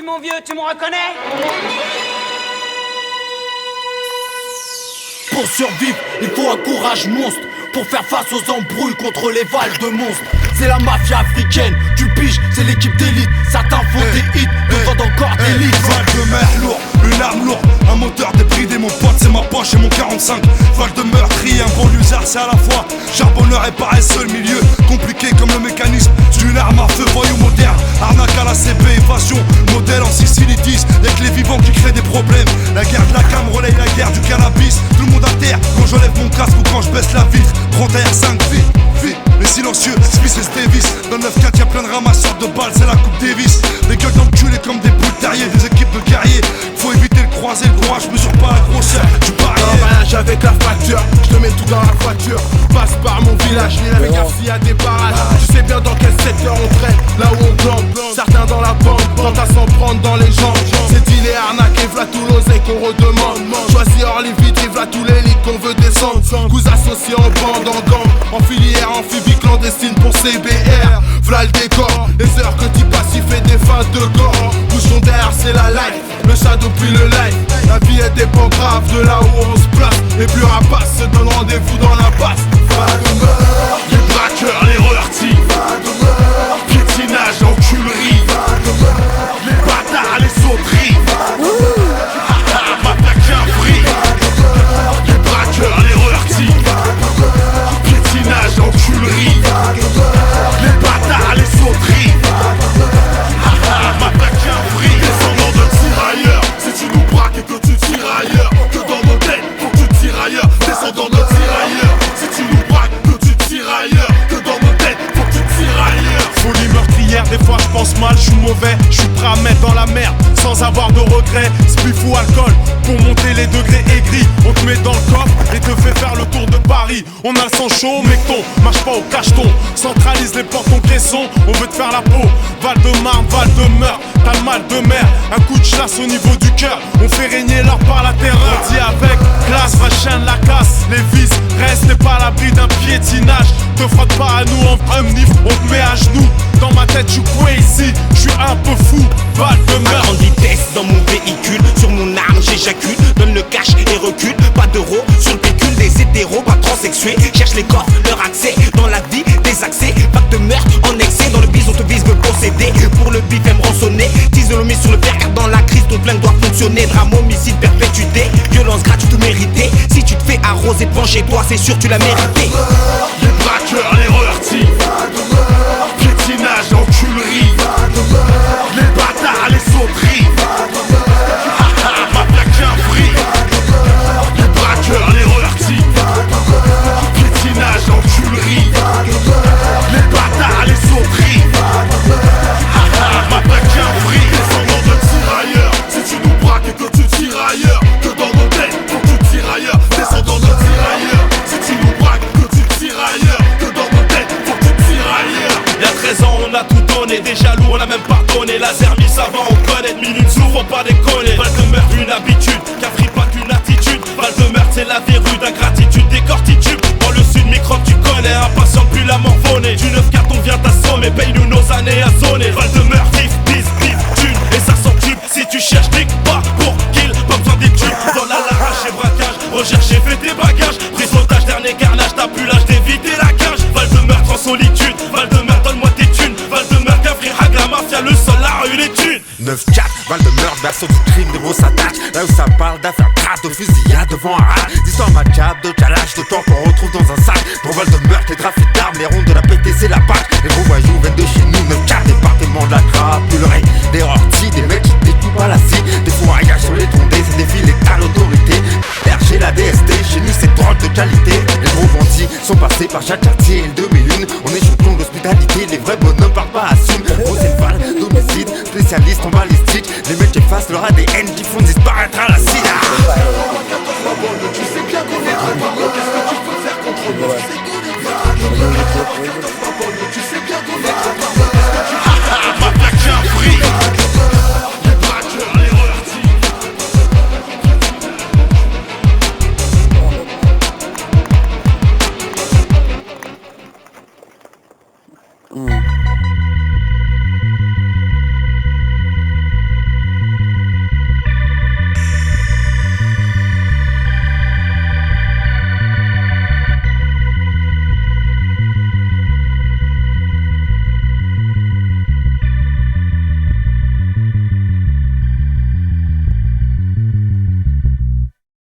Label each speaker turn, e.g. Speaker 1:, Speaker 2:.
Speaker 1: mon vieux, tu me reconnais?
Speaker 2: Pour survivre, il faut un courage monstre. Pour faire face aux embrouilles contre les valles de monstres. C'est la mafia africaine, tu piges, c'est l'équipe d'élite. Certains font des hits, d'autres encore des litres.
Speaker 3: Val de mer lourd, une arme lourde, un moteur débridé, mon pote c'est ma poche et mon 45. Val de meurtrier, un bon usard c'est à la fois charbonneur et paresseux, le milieu compliqué comme le mécanisme d'une arme à feu, voyou moderne. Arnaque à la CB, évasion, modèle en Sicile 10. Y'a que les vivants qui créent des problèmes. La guerre de la cam relaye la guerre du cannabis. Tout le monde à terre quand j'enlève mon casque ou quand je baisse la vitre. Prends ta R5, vite, vite, les silencieux, Smith et Davis. Dans le 9-4 y'a plein de ramasseurs de balles, c'est la coupe Davis. Des gueules d'enculés comme des boules terriers, des équipes de guerriers. Faut éviter le croisé, le courage mesure pas la grosseur du parier.
Speaker 4: Voyage avec la facture, je te mets tout dans la voiture. Passe par mon village, fais gaffe s'il y a des barrages. Tu sais bien dans quel secteur on traîne, là où on plante. Certains dans la bande, tentent à s'en prendre dans les jambes. C'est deal et arnaque et v'là tout l'oseille qu'on redemande. Choisis hors les vitres et v'là tous les lits qu'on veut descendre. Coups associés en bande, en gang, en filière, amphibie clandestine pour CBR. V'là le décor, les heures que tu passes, il fait des feintes de corps. Bouchon derrière, c'est la life, le shadow puis le life. La vie elle dépend grave de là où on se place. Les plus rapaces se donnent rendez-vous dans la basse.
Speaker 3: Les braqueurs, les rehertis, piétinage, enculerie, les bâtards, les sauteries, m'attaque un prix. Les braqueurs, les rehertis, piétinage, enculerie, les bâtards, les sauteries, m'attaque un prix. Descendant de tirailleurs, si tu nous braques et que tu tires ailleurs, que dans nos têtes, faut que tu tires ailleurs. Descendant de tirailleurs, si tu nous braques, que tu tires ailleurs, que dans nos têtes, faut que tu tires ailleurs.
Speaker 4: Folie meurtrière, des fois je pense mal, je suis mauvais, je suis prêt à mettre dans la merde sans avoir de regrets. Spliff ou alcool, pour monter les degrés aigris. On te met dans le coffre et te fait faire le tour de Paris. On a le sang chaud, mecton, marche pas au cacheton. Centralise les portes en caisson, on veut te faire la peau. Val de Marne, Val de Meurthe, t'as le mal de mer. Un coup de chasse au niveau du cœur, on fait régner l'or par la terreur. On dit avec classe, va chaîne la casse. Les vis restent, t'es pas à l'abri d'un piétinage. Te frotte pas à nous en omnif, on te met à genoux. Dans ma tête, je suis crazy, je suis un peu fou. Val de
Speaker 2: À
Speaker 4: Meurthe.
Speaker 2: grande vitesse dans mon véhicule, sur mon arme j'éjacule, donne le cash et recule. Pas d'euros sur le pécule, des hétéros, pas transsexués. Cherche les coffres, leur accès dans la vie, des accès. Vague de meurtre en excès, dans le bise on te vise me posséder. Pour le bif aime rançonner, t'isolomie sur le verre car dans la crise ton flingue doit fonctionner. Drame, homicide, perpétuité, violence gratuite ou méritée. Si tu te fais arroser devant chez toi, c'est sûr tu l'as mérité.
Speaker 3: Les braqueurs, les rehertis, piétinage, enculerie, les bâtards, les sauteries, m'attaque un prix. Les braqueurs, les rehertis, piétinage, enculerie, les bâtards, les sauteries, m'attaque un prix. Descendant de tirailleurs, si tu nous braques et que tu tires ailleurs, que dans nos têtes, faut que tu tires ailleurs. Descendant de tirailleurs, si tu nous braques, que tu tires ailleurs, que dans nos têtes, faut que tu tires ailleurs.
Speaker 4: Y'a 13 ans on a tout donné, des jaloux on a même pardonné. Laser mis avant on connaît, de minutes sous faut pas déconner. Val de Meurthe une habitude, Capri pas qu'une attitude. Val de Meurthe c'est la verrue d'ingratitude, des cortitudes. Dans le sud microbe tu connais, impatient plus la morphonée. Du 9-4 on vient t'assommer, paye-nous nos années à zoner. Val de Meurthe, vif, bis, bif, thune, et ça s'encube. Si tu cherches nique pas pour kill, pas besoin des tubes. Vol à l'arrache et braquage, recherche et fais tes bagages. Prise otage, dernier carnage, t'as plus l'âge d'éviter la cage. Val de Meurthe en solitude, Val de Meurthe donne-moi tes thunes. Val de Meurthe, Capri, Hag, la mafia, le sol, la rue, les thunes.
Speaker 5: 9-4, Val de Meurthe, version du crime, de grosses attaques. Là où ça parle d'affaires crades, de fusillade devant un rat. D'histoire macabre, de calage, de temps qu'on retrouve dans un sac. Pour Val de Meurthe, les trafics d'armes, les rondes de la PTC, la PAC. Les gros voyous viennent de chez nous, 9-4, département de la crapulerie. Des orties, des mecs qui découpent à la scie. Des fourraillages sur les tondés, c'est des filets à l'autorité. Chez la DST, chez nous c'est drogue de qualité. Les gros bandits sont passés par chaque quartier et le 2001. On est champion de l'hospitalité, les vrais bonhommes parlent pas assument. Rosenval, d'homicide, spécialiste en balistique. Les mecs effacent leur ADN qui font disparaître à la sida.
Speaker 3: Tu sais bien qu'on est trop par là, qu'est-ce que tu peux faire contre nous? Tu sais bien qu'on est trop par là, qu'est-ce que tu peux faire? M'attaque un prix. Les braqueurs, les rehertis.
Speaker 6: Mm.